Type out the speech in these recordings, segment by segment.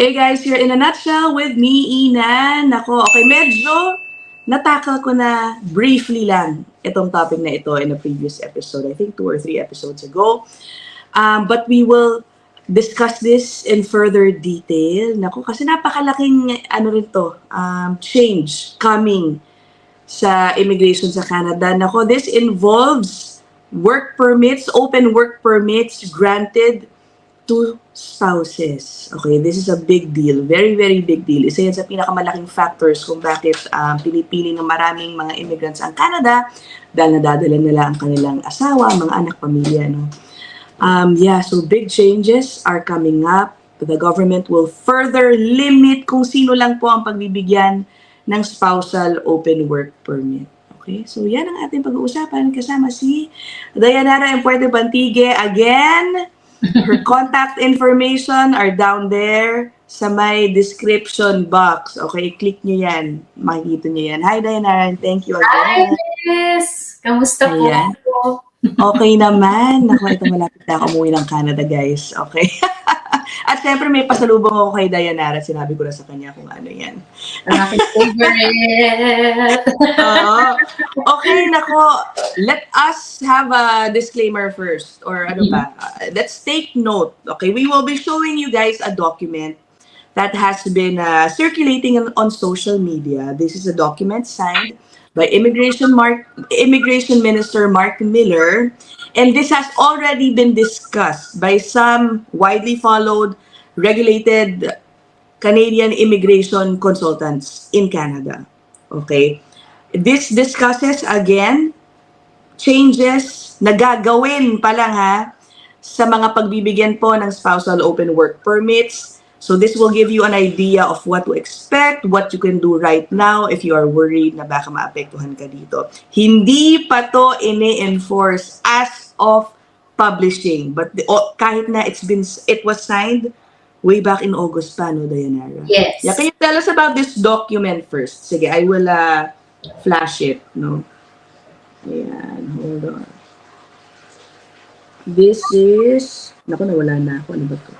Hey guys, you're in a nutshell with me, Inan. Nako, okay, medyo natakal ko na briefly lang itong topic na ito in a previous episode. I think 2 or 3 episodes ago. But we will discuss this in further detail. Nako, kasi napakalaking change coming sa immigration sa Canada. Nako, this involves work permits, open work permits granted to spouses. Okay, this is a big deal. Very, very big deal. Isa yan sa pinakamalaking factors kung bakit pinipili ng maraming mga immigrants ang Canada dahil nadadala nila ang kanilang asawa, mga anak, pamilya. No? So big changes are coming up. The government will further limit kung sino lang po ang pagbibigyan ng spousal open work permit. Okay, so yan ang ating pag-uusapan kasama si Dayanara M. Puente Bantigue again. Her contact information are down there sa may description box. Okay, click nyo yan. Makikita nyo yan. Hi, Dayanara. Thank you Hi, again. Miss! Kamusta Ayan. po? Okay naman. Naku, ito malapit na ako umuwi ng Canada, guys. Okay. At syempre, may pasalubong ako kay Dayanara. Sinabi ko na sa kanya kung ano yan. Ang aking favorite. Okay, nako. Let us have a disclaimer first. Or ano ba? Let's take note. Okay, we will be showing you guys a document that has been circulating on social media. This is a document signed by Immigration Minister Mark Miller. And this has already been discussed by some widely followed, regulated Canadian immigration consultants in Canada. Okay? This discusses, again, changes na gagawin pa lang sa mga pagbibigyan po ng spousal open work permits. So this will give you an idea of what to expect, what you can do right now if you are worried na baka maapektuhan ka dito. Hindi pa to ini-enforce as of publishing. But kahit na it was signed way back in August pa, no, Dayanara? Yes. Yeah, can you tell us about this document first? Sige, I will flash it, no? Ayan, hold on. This is, naku, nawala na ako. Ano ba to?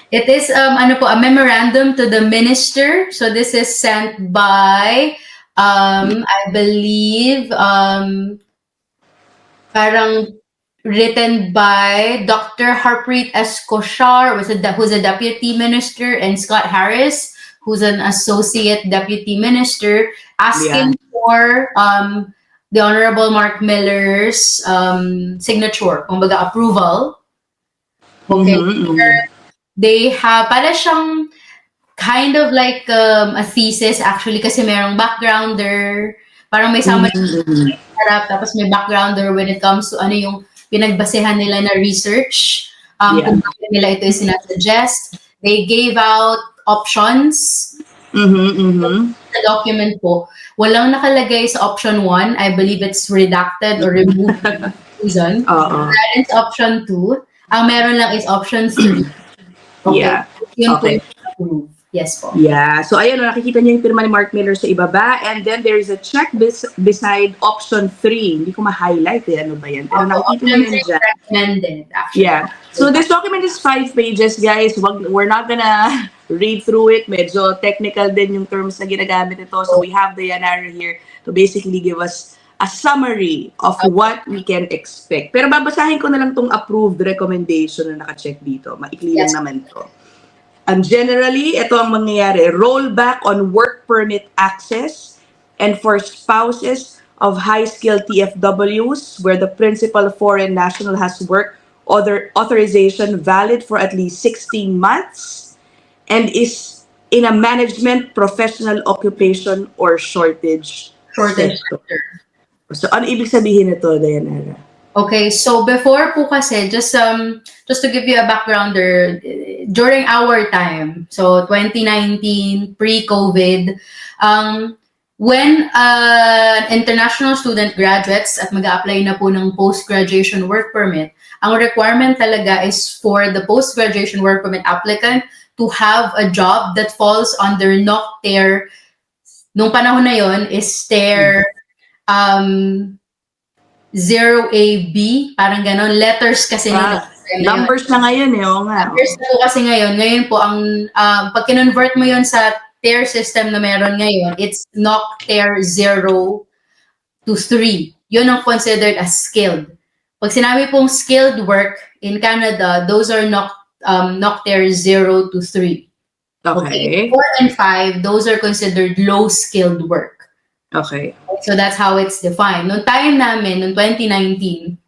It is a memorandum to the minister. So this is sent by, I believe, parang written by Dr. Harpreet S. Koshar, who's a deputy minister, and Scott Harris, who's an associate deputy minister, asking for the Honorable Mark Miller's signature, kumbaga approval. Okay. They have, para siyang kind of like a thesis actually, kasi merong backgrounder, parang may summary harap, tapos may backgrounder when it comes to ano yung pinagbasehan nila na research, kung bakit nila ito yung sinasuggest. They gave out options. Sa document po, walang nakalagay sa option 1. I believe it's redacted or removed reason. That is option 2. Ang meron lang is option 3. Okay. Yeah. Yun Okay. po yung approve. Yes po. Yeah. So, ayun, nakikita niyo yung pirma ni Mark Miller sa ibaba. And then, there is a check beside option 3. Hindi ko ma-highlight Ano ba yan? Pero nakikita niyo yun dyan. Recommended, actually. Yeah. So, this document is 5 pages, guys. We're not gonna read through it. Medyo technical din yung terms na ginagamit ito. So, we have Dayanara here to basically give us a summary of what we can expect. Pero babasahin ko na lang tong approved recommendation na naka-check dito. Maikli lang naman to. And generally, ito ang mangyayari. Rollback on work permit access and for spouses of high-skilled TFWs where the principal foreign national has work authorization valid for at least 16 months and is in a management, professional occupation, or shortage sector. So, ano ibig sabihin nito, Dayanara? Okay, so before po kasi, just to give you a backgrounder, during our time, so 2019, pre-COVID, when international student graduates at mag-a-apply na po ng post-graduation work permit, ang requirement talaga is for the post-graduation work permit applicant to have a job that falls under NOCTER. Nung panahon na yon is their 0AB, parang ganon. Letters kasi nung Numbers na ngayon oo nga. Numbers na po kasi ngayon po ang pag kinonvert mo yon sa tier system na meron ngayon, it's NOC tier 0 to 3. Yun ang considered as skilled. Pag sinabi pong skilled work in Canada, those are NOC tier 0 to 3. Okay. 4 and 5, those are considered low skilled work. Okay. So that's how it's defined. Noong time namin, noong 2019,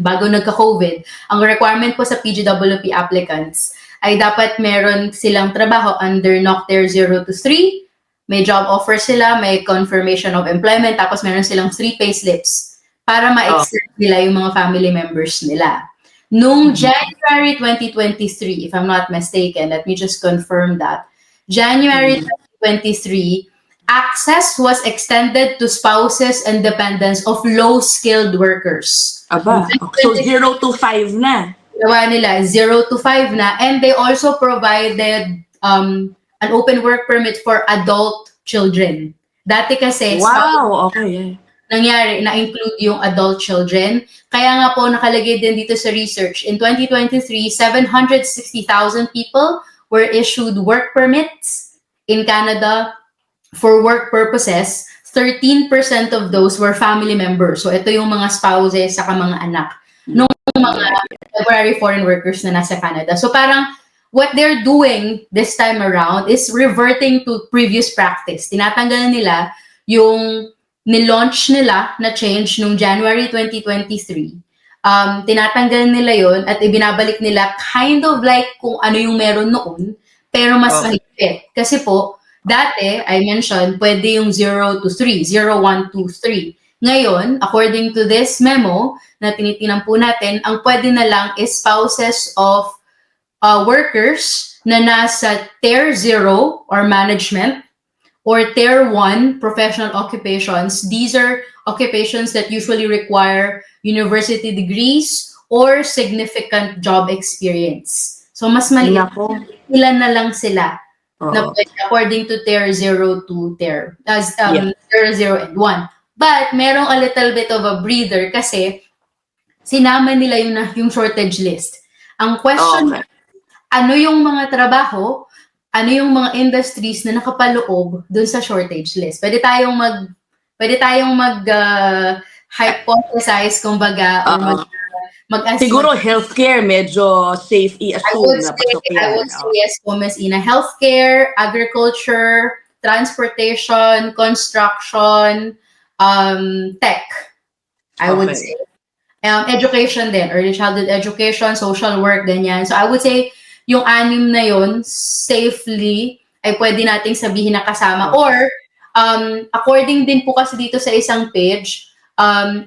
bago nagka-COVID, ang requirement po sa PGWP applicants ay dapat meron silang trabaho under NOC tier 0 to 3, may job offer sila, may confirmation of employment, tapos meron silang 3 payslips para ma-extend nila yung mga family members nila. Noong January 2023, if I'm not mistaken, let me just confirm that, January 2023, access was extended to spouses and dependents of low-skilled workers. Aba, so 0 to 5 na. Gawa nila, 0 to 5 na. And they also provided an open work permit for adult children. Dati kasi, wow, okay. Nangyari, na-include yung adult children. Kaya nga po, nakalagay din dito sa research. In 2023, 760,000 people were issued work permits in Canada for work purposes. 13% of those were family members. So ito yung mga spouses saka mga anak nung mga temporary foreign workers na nasa Canada. So parang what they're doing this time around is reverting to previous practice. Tinatanggal nila yung nilaunch nila na change nung January 2023. Tinatanggal nila yon at ibinabalik nila kind of like kung ano yung meron noon, pero mas mahigpit. Kasi po, dati, I mentioned, pwede yung 0 to 3, 0, 1, 2, 3. Ngayon, according to this memo na tinitinan po natin, ang pwede na lang is spouses of workers na nasa tier 0 or management or tier 1 professional occupations. These are occupations that usually require university degrees or significant job experience. So mas maliit, ilan na lang sila na pwede according to tier 0 to tier, tier 0 and 1. But merong a little bit of a breather kasi sinama nila yung shortage list. Ang question, ano yung mga trabaho, ano yung mga industries na nakapaloob dun sa shortage list? Pwede tayong hypothesize kumbaga or mag-assume. Siguro healthcare medyo safe i-assume na pasok yan. I would say yes po, Ms. Ina. Healthcare, agriculture, transportation, construction, tech, I would say. Education din, early childhood education, social work, ganyan. So I would say yung 6 na yun, safely, ay pwede nating sabihin na kasama. Or, according din po kasi dito sa isang page,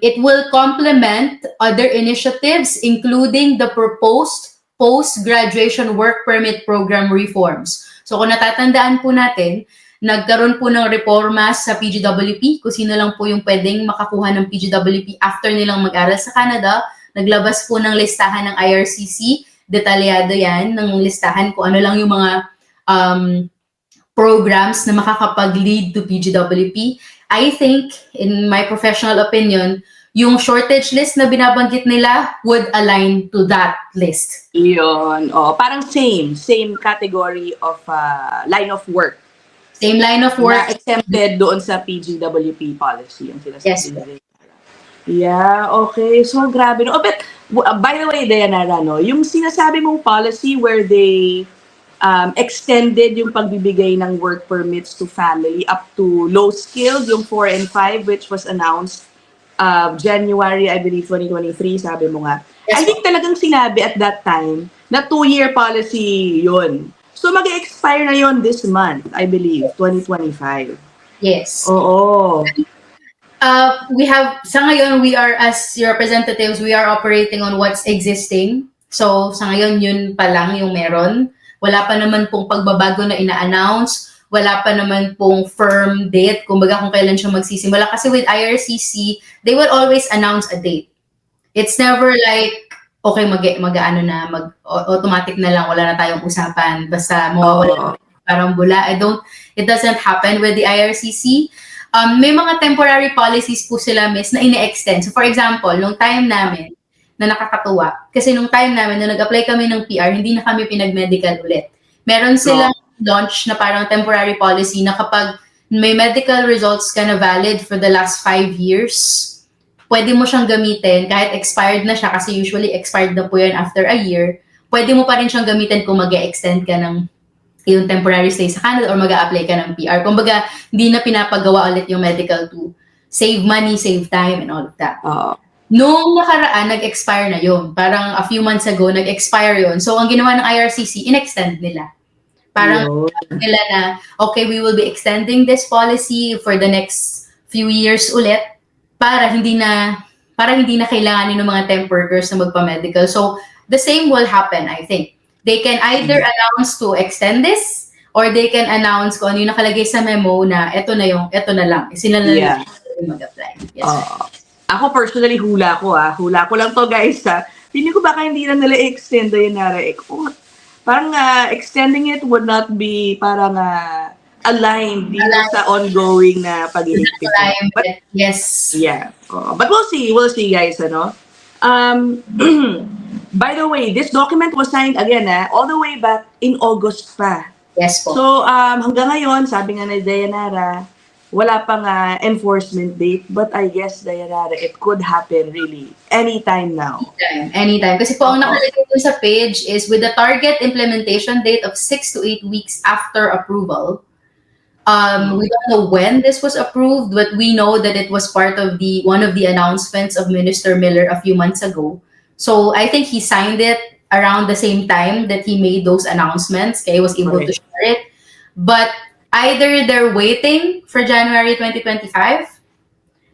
it will complement other initiatives, including the proposed post-graduation work permit program reforms. So kung natatandaan po natin, nagkaroon po ng reforma sa PGWP, kung sino lang po yung pwedeng makakuha ng PGWP after nilang mag-aral sa Canada. Naglabas po ng listahan ng IRCC, detalyado yan ng listahan kung ano lang yung mga programs na makakapag-lead to PGWP. I think, in my professional opinion, yung shortage list na binabanggit nila would align to that list. Yun. Parang same category of line of work. Same line of work. Na exempted doon sa PGWP policy. Yung sinasabi. Yes. Yeah, okay. So, grabe. No? But, by the way, Dayanara, no, yung sinasabi mong policy where they extended yung pagbibigay ng work permits to family up to low-skilled, yung 4 and 5, which was announced January, I believe, 2023, sabi mo nga. Yes, I think talagang sinabi at that time na 2-year policy yun. So, mag-expire na yun this month, I believe, 2025. Yes. Oo. We have, sa ngayon, we are, as representatives, we are operating on what's existing. So, sa ngayon, yun pa lang yung meron. Wala pa naman pong pagbabago na ina-announce. Wala pa naman pong firm date, kumbaga kung kailan siya magsisimula. Kasi with IRCC, they will always announce a date. It's never like, okay, automatic na lang, wala na tayong usapan. Basta mawawala parang bula. It doesn't happen with the IRCC. may mga temporary policies po sila, miss, na ine-extend. So for example, nung time namin, na nakakatuwa, kasi nung time namin, nung nag-apply kami ng PR, hindi na kami pinag-medical ulit. Meron silang launch na parang temporary policy na kapag may medical results ka na valid for the last 5 years, pwede mo siyang gamitin kahit expired na siya kasi usually expired na po yan after a year. Pwede mo pa rin siyang gamitin kung mag-extend ka ng yung temporary stay sa Canada or mag-a-apply ka ng PR. Kumbaga, hindi na pinapagawa ulit yung medical to save money, save time, and all of that. Noong nakaraan, nag-expire na yun. Parang a few months ago, nag-expire yun. So, ang ginawa ng IRCC, in-extend nila. Parang nila na, okay, we will be extending this policy for the next few years ulit para hindi na kailanganin ng mga temp workers na magpa-medical. So, the same will happen, I think. They can either announce to extend this or they can announce kung ano yung nakalagay sa memo na ito na lang. Sila na lang mag-apply. Yes. Ako personally, hula ko lang to, guys, ha. Feeling ko baka hindi na nila i-extend yun, Nara. Parang extending it would not be parang aligned dito sa ongoing na paghihigpit. But yes. Yeah. But we'll see, guys, ano? By the way, this document was signed again, all the way back in August pa. Yes po. So, hanggang ngayon, sabi nga ni Dayanara, wala pang enforcement date, but I guess, Dayanara, it could happen really anytime now. Anytime. Kasi po ang nakalagay po sa page is with the target implementation date of 6 to 8 weeks after approval. We don't know when this was approved, but we know that it was part of one of the announcements of Minister Miller a few months ago. So I think he signed it around the same time that he made those announcements. Kaya he was able to share it. But either they're waiting for January 2025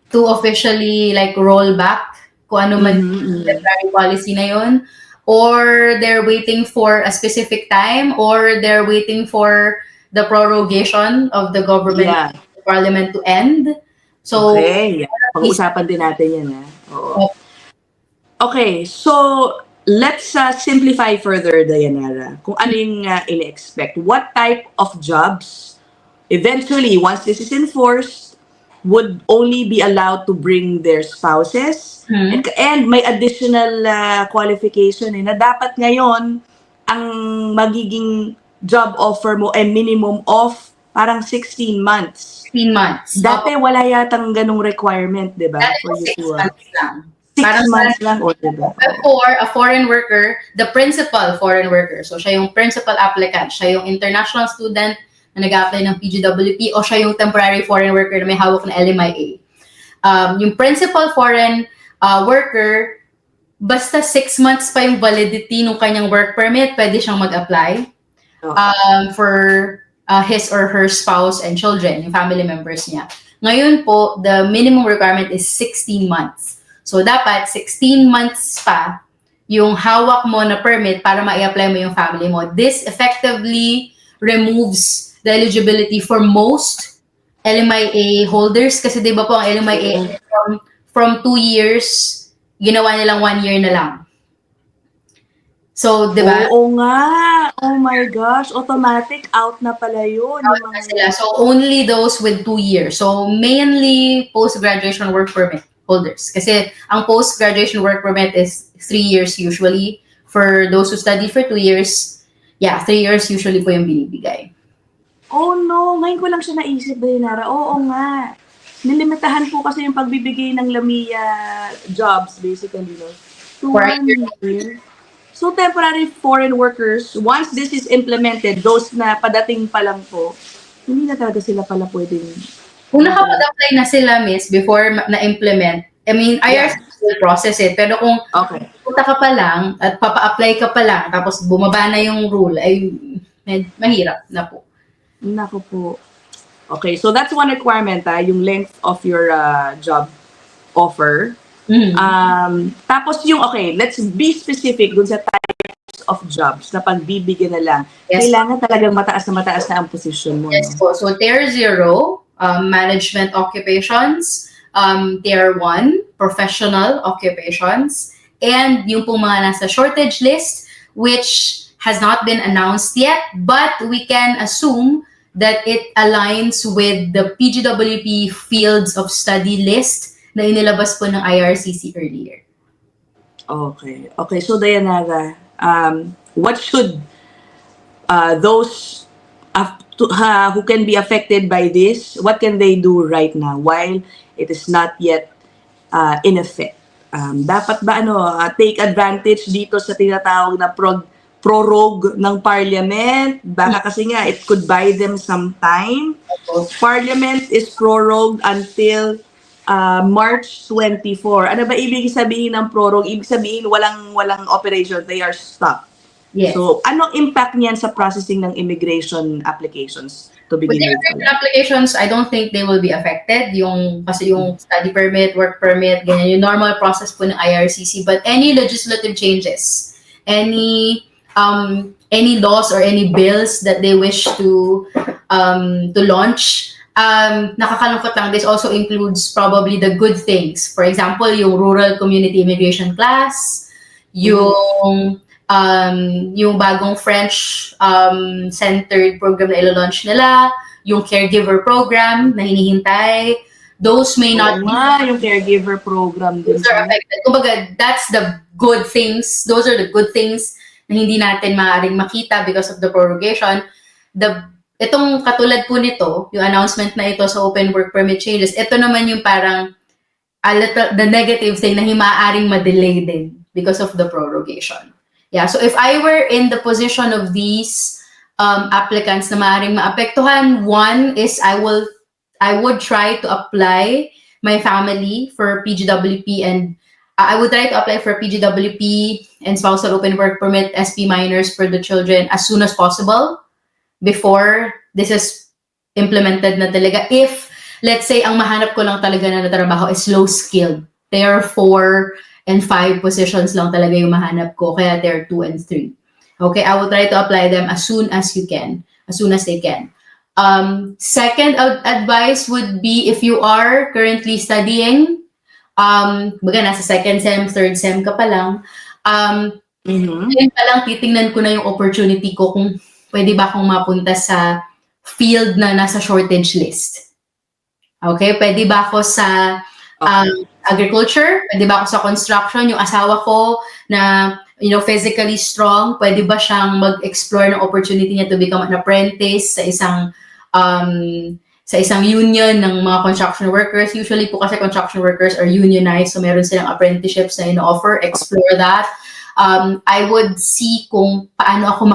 to officially like roll back kung ano man temporary policy na yun, or they're waiting for a specific time, or they're waiting for the prorogation of the government the parliament to end. So, pag-usapan din natin yan. Okay, so let's simplify further, Dayanara, kung ano yung ini-expect. What type of jobs, eventually, once this is enforced, would only be allowed to bring their spouses, and may additional qualification na dapat ngayon ang magiging job offer mo ay minimum of parang 16 months. 16 months. Dati wala yatang ganung requirement, di ba? For you 6 months lang. 6 months lang, o diba? Before, a foreign worker, the principal foreign worker, so siya yung principal applicant, siya yung international student na nag-apply ng PGWP, o siya yung temporary foreign worker na may hawak na LMIA. Yung principal foreign worker, basta 6 months pa yung validity ng kanyang work permit, pwede siyang mag-apply for his or her spouse and children, yung family members niya. Ngayon po, the minimum requirement is 16 months. So, dapat 16 months pa yung hawak mo na permit para ma-apply mo yung family mo. This effectively removes the eligibility for most LMIA holders kasi di ba po ang LMIA from 2 years, ginawa nilang 1 year na lang. So, di ba? Oo nga. Oh my gosh. Automatic out na pala yun. Out na sila. So, only those with 2 years. So, mainly post-graduation work permit holders. Kasi ang post-graduation work permit is 3 years usually. For those who study for 2 years, 3 years usually po yung binibigay. Oh no, ngayon ko lang siya naisip, Dayanara. Oo nga. Nilimitahan po kasi yung pagbibigay ng LAMIA jobs, basically, no? To 1 year. So, temporary foreign workers, once this is implemented, those na padating pa lang po, hindi na talaga sila pala pwedeng... Kung nakapag-apply na sila, miss, before na-implement, I mean, IRCC will process it. Pero kung punta ka pa lang at papa-apply ka pa lang, tapos bumaba na yung rule, ay mahirap na po. Naku po. Okay, so that's one requirement, yung length of your job offer. Tapos yung, let's be specific dun sa types of jobs na pagbibigyan na lang. Yes. Kailangan talagang mataas na ang position mo. Yes po. So, Tier 0, management occupations. Tier 1, professional occupations. And yung pong mga nasa shortage list, which has not been announced yet, but we can assume that it aligns with the PGWP fields of study list na inilabas po ng IRCC earlier. Okay. Okay. So, Dayanara, what should those who can be affected by this, what can they do right now while it is not yet in effect? Dapat ba take advantage dito sa tinatawag na prorogue ng parliament? Baka kasi nga it could buy them some time. Parliament is prorogued until March 24. Ano ba ibig sabihin ng prorogue? Ibig sabihin walang operation, they are stuck. Yes. So, anong impact niyan sa processing ng immigration applications to With begin with? immigration applications, I don't think they will be affected. Kasi yung study permit, work permit, ganyan, yung normal process po ng IRCC. But any legislative changes, any laws or any bills that they wish to launch, nakakalungkot lang, this also includes probably the good things. For example, yung rural community immigration class, yung bagong French centered program na ilo-launch nila, yung caregiver program na hinihintay, those may not be yung caregiver program din. Those are affected. Kumbaga, that's the good things. Those are the good things na hindi natin maaaring makita because of the prorogation. Itong katulad po nito, yung announcement na ito sa open work permit changes, ito naman yung parang the negative thing na maaaring ma-delay din because of the prorogation. Yeah, so if I were in the position of these applicants na maaaring maapektuhan, one is I would try to apply my family for PGWP, and I would try to apply for PGWP and spousal open work permit SP minors for the children as soon as possible before this is implemented na talaga. If, let's say, ang mahanap ko lang talaga na trabaho is low skilled, there are 4 and 5 positions lang talaga yung mahanap ko, kaya there are 2 and 3. Okay, I will try to apply them as soon as you can, as soon as they can. Second advice would be if you are currently studying, baga nasa second sem, third sem ka pa lang, ngayon pa lang titingnan ko na yung opportunity ko kung pwede ba akong mapunta sa field na nasa shortage list. Okay, pwede ba ako sa agriculture, pwede ba ako sa construction, yung asawa ko na physically strong, pwede ba siyang mag-explore ng opportunity niya to become an apprentice sa isang union ng mga construction workers. Usually po kasi construction workers are unionized, so meron silang apprenticeships na ino-offer, explore that. I would see kung paano ako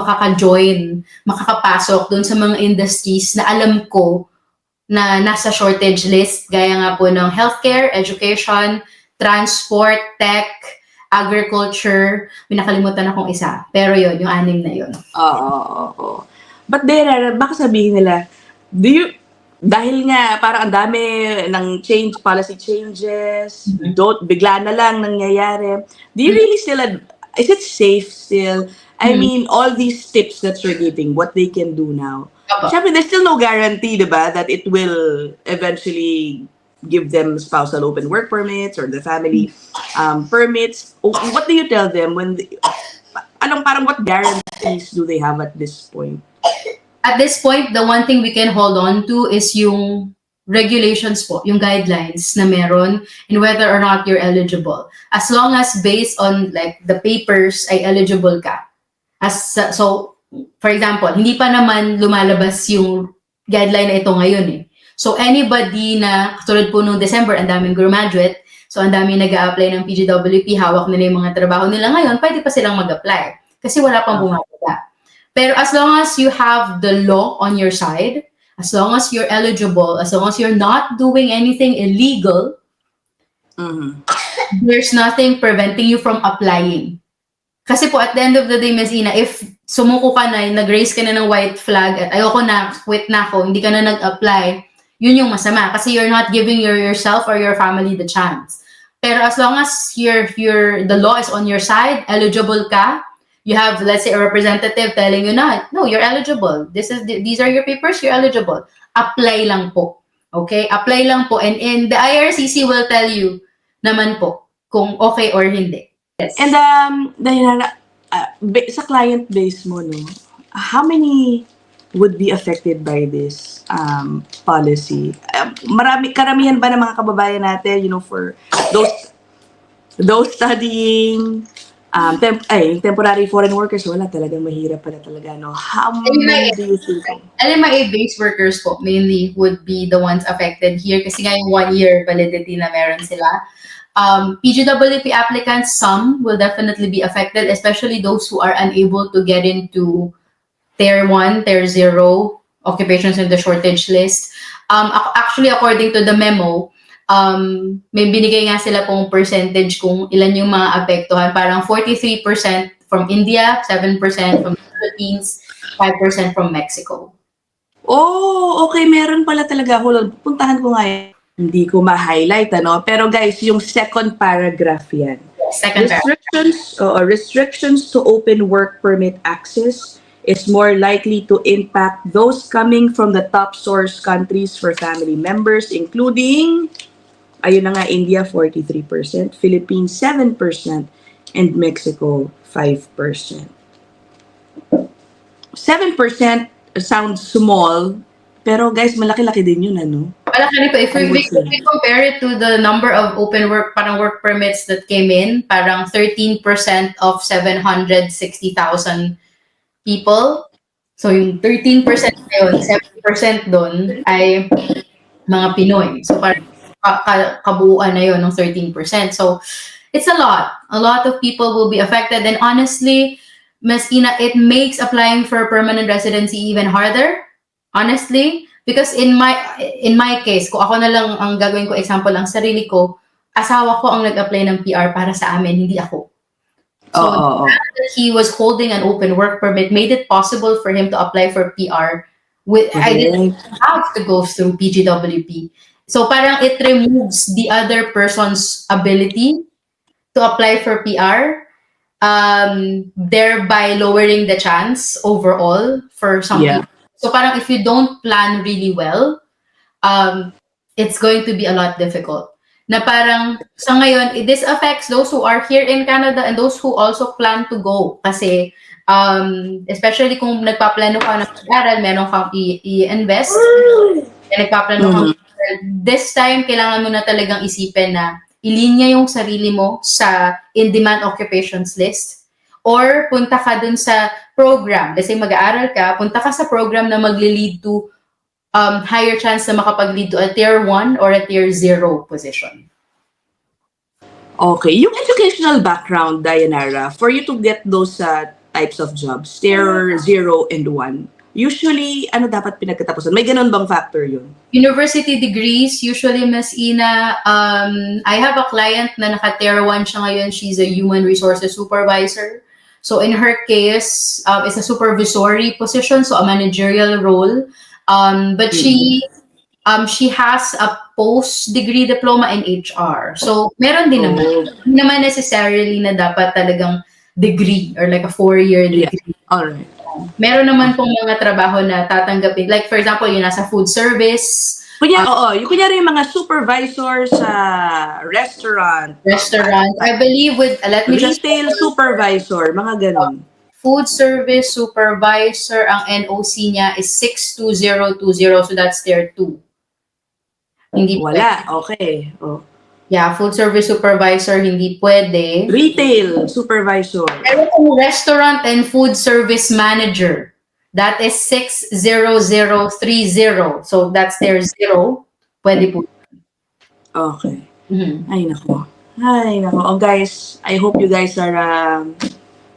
makakapasok dun sa mga industries na alam ko na nasa shortage list, gaya nga po ng healthcare, education, transport, tech, agriculture. May nakalimutan akong isa. Pero yun, yung 6 na yun. Oo. But then, baka sabihin nila, dahil nga parang ang dami ng policy changes, bigla na lang nangyayari, do you really still, is it safe still? I mean, all these tips that you're giving, what they can do now. Siyempre, there's still no guarantee, diba, that it will eventually give them spousal open work permits or the family permits. What do you tell them when what guarantees do they have at this point? At this point, the one thing we can hold on to is yung regulations po, yung guidelines na meron, and whether or not you're eligible. As long as based on like the papers ay eligible ka. So, for example, hindi pa naman lumalabas yung guideline na ito ngayon eh. So, anybody na, katulad po nung December, ang daming graduate, so ang daming nag-a-apply ng PGWP, hawak nila yung mga trabaho nila ngayon, pwede pa silang mag-apply. Kasi wala pang bumababa. Pero as long as you have the law on your side, as long as you're eligible, as long as you're not doing anything illegal, there's nothing preventing you from applying. Kasi po, at the end of the day, Ms. Ina, if sumuko ka na, nag-raise ka na ng white flag, at ayoko na, quit na ako, hindi ka na nag-apply, yun yung masama. Kasi you're not giving yourself or your family the chance. Pero as long as the law is on your side, eligible ka, you have, let's say, a representative telling you na, no, you're eligible. These are your papers, you're eligible. Apply lang po. Okay? Apply lang po. And the IRCC will tell you naman po kung okay or hindi. Yes. And dahil sa client base mo, no, how many would be affected by this policy? Karamihan ba ng mga kababayan natin, for those studying, temporary foreign workers, wala talagang mahirap pala talaga, no? How many do you think? LMIA-based workers po mainly would be the ones affected here kasi nga yung 1 year validity na meron sila. PGWP applicants, some will definitely be affected, especially those who are unable to get into Tier 1, Tier 0 occupations in the shortage list. Actually, according to the memo, may binigay nga sila pong percentage kung ilan yung mga apektuhan. Parang 43% from India, 7% from the Philippines, 5% from Mexico. Oh, okay. Meron pala talaga. Hold on. Puntahan ko nga yan. Hindi ko ma-highlight, ano? Pero guys, yung second paragraph yan. Restrictions to open work permit access is more likely to impact those coming from the top source countries for family members, including, ayun na nga, India 43%, Philippines 7%, and Mexico 5%. 7% sounds small, pero guys, malaki-laki din yun, ano? Malaki rin po. If we compare it to the number of open work permits that came in, parang 13% of 760,000 people. So yung 13% na yun, 7% doon ay mga Pinoy. So parang kabuuan na yun ng 13%. So it's a lot. A lot of people will be affected. And honestly, Ms. Ina, it makes applying for permanent residency even harder. Honestly, because in my case, kung ako na lang ang gagawin ko example ang sarili ko, asawa ko ang nag-apply ng PR para sa amin, hindi ako. So the fact that he was holding an open work permit made it possible for him to apply for PR. I didn't have to go through PGWP. So parang it removes the other person's ability to apply for PR, thereby lowering the chance overall for some people. So parang if you don't plan really well, it's going to be a lot difficult. Na parang sa ngayon, this affects those who are here in Canada and those who also plan to go. Kasi especially kung nagpaplano ka ng pag-aral, meron kang i-invest, nagpaplano kang this time, kailangan mo na talagang isipin na ilinya yung sarili mo sa in-demand occupations list or punta ka dun sa program. Kasi mag-aaral ka, punta ka sa program na magli-lead to higher chance na makapag-lead to a Tier 1 or a Tier 0 position. Okay. Yung educational background, Dayanara, for you to get those types of jobs, Tier 0 and 1, usually, ano dapat pinagkatapusan? May ganun bang factor yun? University degrees, usually, Ms. Ina, I have a client na naka-Tier 1 siya ngayon. She's a human resources supervisor. So in her case, it's a supervisory position, so a managerial role. But she has a post-degree diploma in HR. So meron din naman. Hindi naman necessarily na dapat talagang degree or like a 4-year degree. Alright. Meron naman pong mga trabaho na tatanggapin. Like for example, yung nasa food service. Kunyari yung mga supervisor sa restaurant. I believe retail supervisor, mga ganon. Food service supervisor, ang NOC niya is 62020, so that's Tier 2. Hindi wala, okay. Oh. Yeah, food service supervisor, hindi pwede. Retail supervisor. Pero kung restaurant and food service manager, that is 60030. So that's Tier 0. Pwede po. Okay. Ay, nako. Oh, guys, I hope you guys are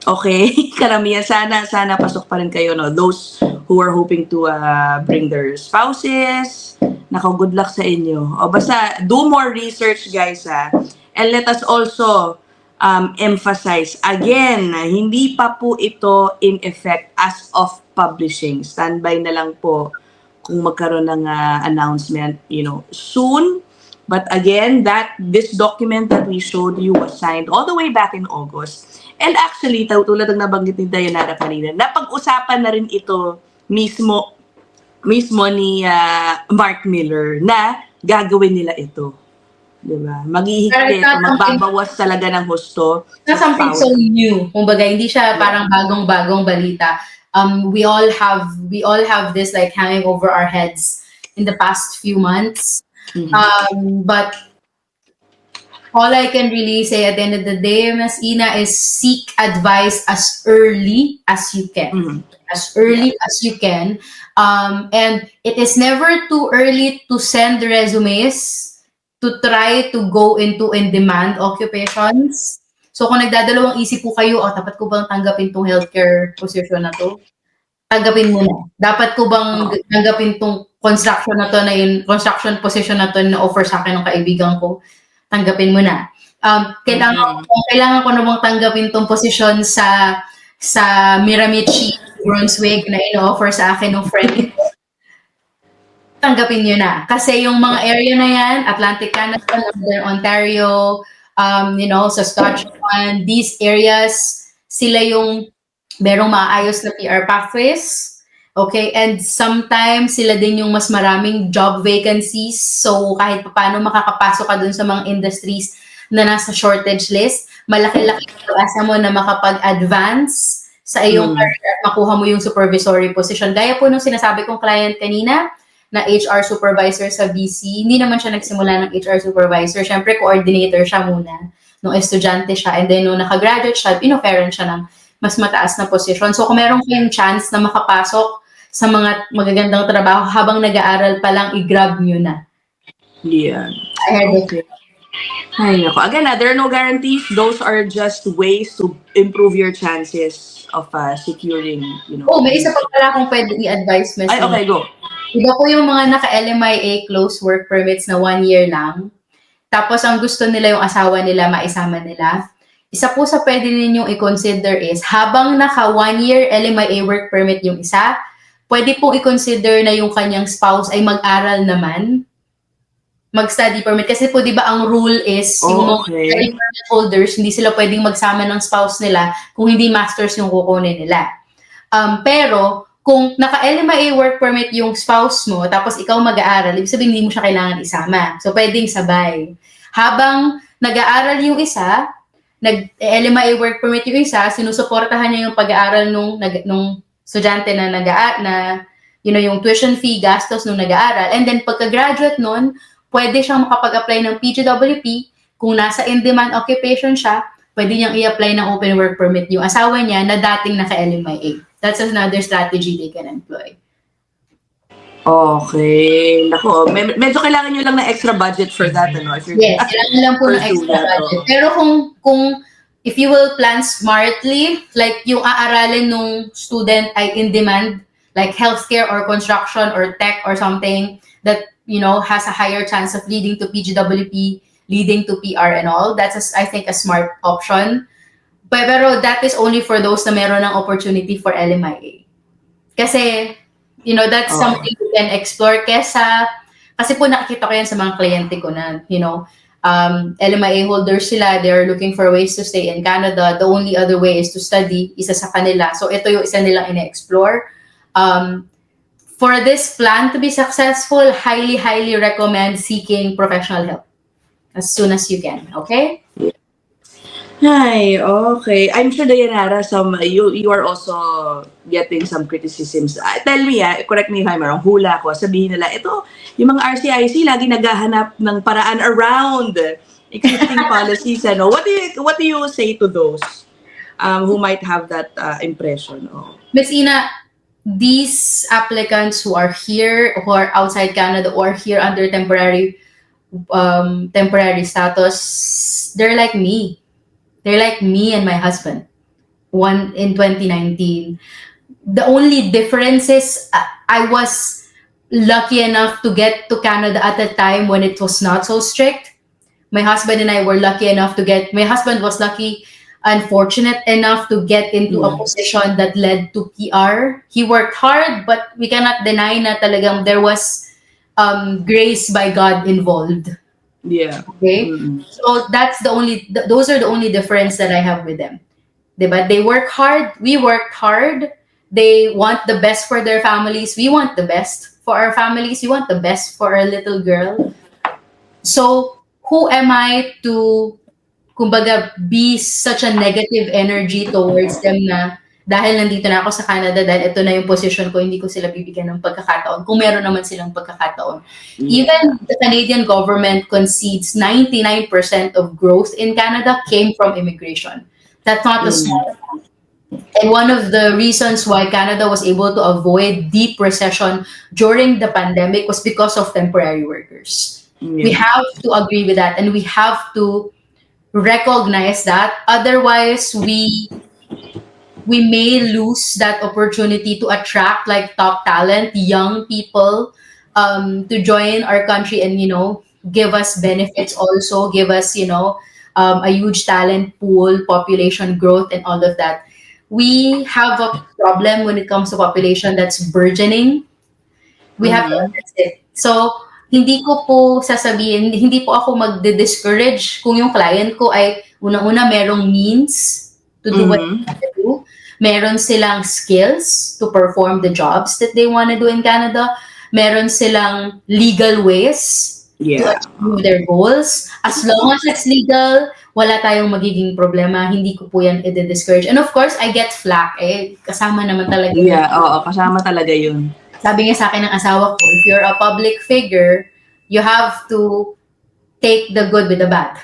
okay. Karamihan, sana pasok pa rin kayo, no? Those who are hoping to bring their spouses. Nako, good luck sa inyo. O, basta, do more research, guys, ha? And let us also emphasize, again, hindi pa po ito in effect as of publishing. Standby na lang po kung magkaroon ng announcement, soon. But again, this document that we showed you was signed all the way back in August. And actually, tulad ng nabanggit ni Dayanara kanina, napag-usapan na rin ito mismo ni Mark Miller na gagawin nila ito. Diba? Maghihigpit, magbabawas talaga ng husto. It's something so new. Kumbaga, hindi siya parang bagong-bagong balita. we all have this like hanging over our heads in the past few months. But all I can really say at the end of the day, Ms. Ina, is seek advice as early as you can. Mhm. As early as you can. And it is never too early to send resumes to try to go into in-demand occupations. So kung nagdadalawang isip po kayo, dapat ko bang tanggapin tong healthcare position na to? Tanggapin mo na. Dapat ko bang tanggapin tong construction position na to na offer sa akin ng kaibigan ko? Tanggapin mo na. Kailangan ko na bang tanggapin tong posisyon sa Miramichi, Brunswick na ino-offer sa akin ng friend ko? Tanggapin nyo na. Kasi yung mga area na yan, Atlantic Canada, Northern Ontario, Saskatchewan, these areas, sila yung merong maayos na PR pathways. Okay, and sometimes sila din yung mas maraming job vacancies. So kahit paano makakapasok ka dun sa mga industries na nasa shortage list, malaki-laki yung asa mo na makapag-advance sa iyong career at makuha mo yung supervisory position. Gaya po nung sinasabi kong client kanina, na HR supervisor sa BC, hindi naman siya nagsimula ng HR supervisor. Siyempre, coordinator siya muna nung estudyante siya. And then, nung nakagraduate siya, in-offeran siya ng mas mataas na posisyon. So, kung meron kayong chance na makapasok sa mga magagandang trabaho habang nag-aaral pa lang, i-grab nyo na. Yeah. Okay. Ay, nako. Again, there are no guarantees. Those are just ways to improve your chances of securing, May isa pa pala akong pwede i-advise, Ms. Ay, okay, go. Iba po yung mga naka-LMIA close work permits na 1 year lang. Tapos, ang gusto nila yung asawa nila, maisama nila. Isa po sa pwede ninyong i-consider is, habang naka 1 year LMIA work permit yung isa, pwede po i-consider na yung kanyang spouse ay mag-aral naman, mag-study permit. Kasi po, di ba, ang rule is, yung mga study permit holders, hindi sila pwedeng magsama ng spouse nila kung hindi masters yung kukunin nila. Pero, kung naka-LMIA work permit yung spouse mo, tapos ikaw mag-aaral, ibig sabihin hindi mo siya kailangan isama. So, pwedeng sabay. Habang nag-aaral yung isa, nag-LMIA work permit yung isa, sinusuportahan niya yung pag-aaral nung estudyante na yung tuition fee, gastos nung nag-aaral. And then, pagka-graduate nun, pwede siyang makapag-apply ng PGWP. Kung nasa in-demand occupation siya, pwede niyang i-apply ng open work permit yung asawa niya na dating naka-LMIA. That's another strategy they can employ. Okay. Nako, medyo kailangan nyo lang ng extra budget for that, ano? Yes, kailangan lang po ng extra budget. Pero kung if you will plan smartly, like yung aaralin nung student ay in demand, like healthcare or construction or tech or something that, has a higher chance of leading to PGWP, leading to PR and all, that's, I think, a smart option. Pero that is only for those na meron ng opportunity for LMIA. Kasi, that's something you can explore kasi po nakikita ko yan sa mga kliyente ko na, LMIA holders sila, they're looking for ways to stay in Canada. The only other way is to study, isa sa kanila. So ito yung isa nilang ine-explore. For this plan to be successful, highly, highly recommend seeking professional help as soon as you can. Okay? Hi, okay. I'm sure, Dayanara, you are also getting some criticisms. Tell me, correct me if I'm wrong, hula ko, sabihin nila, ito, yung mga RCIC, lagi naghahanap ng paraan around existing policies. What do you say to those who might have that impression? Ms. Ina, these applicants who are here, who are outside Canada, or here under temporary status, they're like me. They're like me and my husband. One in 2019. The only difference is I was lucky enough to get to Canada at a time when it was not so strict. My husband and I were lucky enough my husband was lucky and fortunate enough to get into a position that led to PR. He worked hard, but we cannot deny na talagang there was grace by God involved. Yeah. Okay. So that's those are the only difference that I have with them. Diba? They work hard. We worked hard. They want the best for their families. We want the best for our families. We want the best for our little girl. So who am I to, kumbaga, be such a negative energy towards them na dahil nandito na ako sa Canada, dahil ito na yung position ko, hindi ko sila bibigyan ng pagkakataon. Kung meron naman silang pagkakataon. Even the Canadian government concedes 99% of growth in Canada came from immigration. That's not a small amount. And one of the reasons why Canada was able to avoid deep recession during the pandemic was because of temporary workers. We have to agree with that, and we have to recognize that. Otherwise, we may lose that opportunity to attract like top talent, young people, to join our country and, give us benefits also, give us, a huge talent pool, population growth, and all of that. We have a problem when it comes to population that's burgeoning. We have to address it. So, hindi ko po sasabihin, hindi po ako magde-discourage kung yung client ko ay unang-una merong means to do what they want to do. Meron silang skills to perform the jobs that they want to do in Canada. Meron silang legal ways to achieve their goals. As long as it's legal, wala tayong magiging problema. Hindi ko po yan i-discourage. And of course, I get flack. Kasama naman talaga. Yeah, oo, kasama talaga yun. Sabi nga sa akin ng asawa ko, if you're a public figure, you have to take the good with the bad.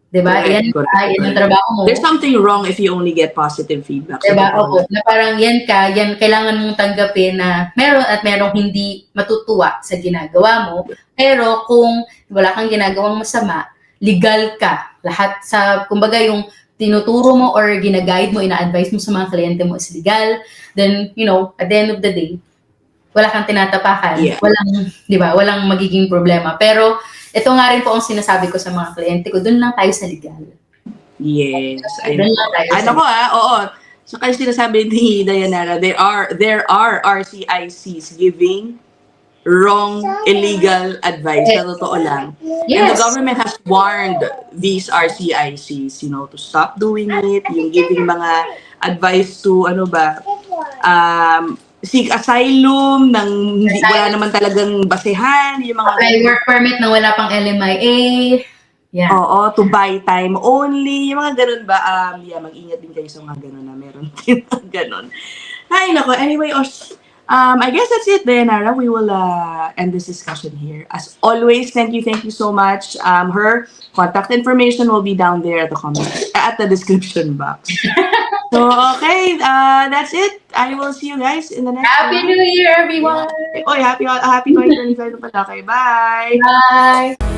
Diba? Yan yung trabaho mo. There's something wrong if you only get positive feedback. Diba? Opo. Na parang yan kailangan mong tanggapin na meron at merong hindi matutuwa sa ginagawa mo. Pero kung wala kang ginagawang masama, legal ka. Lahat kumbaga yung tinuturo mo or ginaguide mo, ina-advise mo sa mga kliyente mo is legal. Then, at the end of the day, wala kang tinatapakan. Yeah. Walang magiging problema. Pero, ito nga rin po ang sinasabi ko sa mga kliyente ko, dun lang tayo sa legal. Yes. Dun lang tayo sa Ano ko oo. So, kasi sinasabi ni Dayanara, there are RCICs giving wrong, illegal advice. Sa totoo lang. Yes. And the government has warned these RCICs, to stop doing it, yung giving mga advice to, seek asylum wala naman talagang basehan, yung mga apply work permit na wala pang LMIA. Yeah. Oo, to buy time only, yung mga ganun ba? Mag-ingat din kayo sa mga ganun na meron din mga ganun. Ay, nako. Anyway, I guess that's it then, Nara. We will end this discussion here. As always, thank you so much. Her contact information will be down there at the description box. So, okay, that's it. I will see you guys in the next Happy New Year, everyone! Happy 2025 na pala. Okay, bye! Bye!